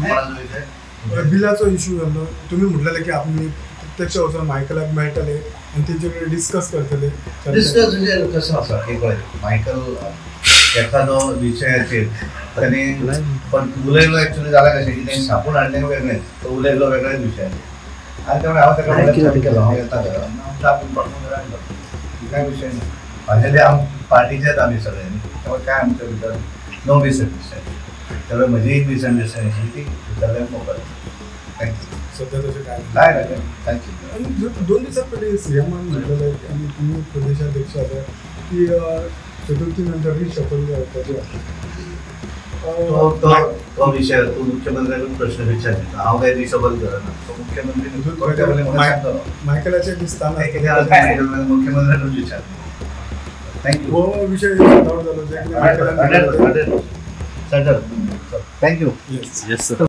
कोणाचा विषय बिलाचो इश्यू जालो तुम्ही म्हटलेले की आम्ही प्रत्यक्ष वचून मायकलाक मेळटले आणि तेंचे डिस्कस करतले डिस्कस म्हणजे कसं आसा की पळय मायकल एखादो विशयाचेर त्याने पण उलयलो एक्चुअली जाला कशें की तें छापून हाडलें वेगळेंच तो उलयलो वेगळ्याच विशयाचेर आनी त्यामुळे हांव ताका फोन केलो हांव येता घरा छापून पासून राहिलो काय विशय ना फायनली पार्टीचेच आमी सगळ्यांनी त्यामुळे काय आमच्या भितर नो मिसअंडरस्टँडिंग त्यामुळे म्हजी एक मिसअंडरस्टँडिंग ती भितरल्यान मोकळ थँक्यू सध्या तशें काय काय नाही थँक्यू आणि 2 दिवसां पयलीं सीएमान म्हटलेले आणि तुम्ही प्रदेशाध्यक्ष आसा की चतुर्थीनंतर रिशफल करपाचें तो विषय तू मुख्यमंत्र्यांकडून प्रश्न विचारला हांव काय रिशफल करना तो मुख्यमंत्री मायकलाचे दिसताना मुख्यमंत्र्यांकडून विचारला थँक्यू हो विषय जालो थँक्यू येस सर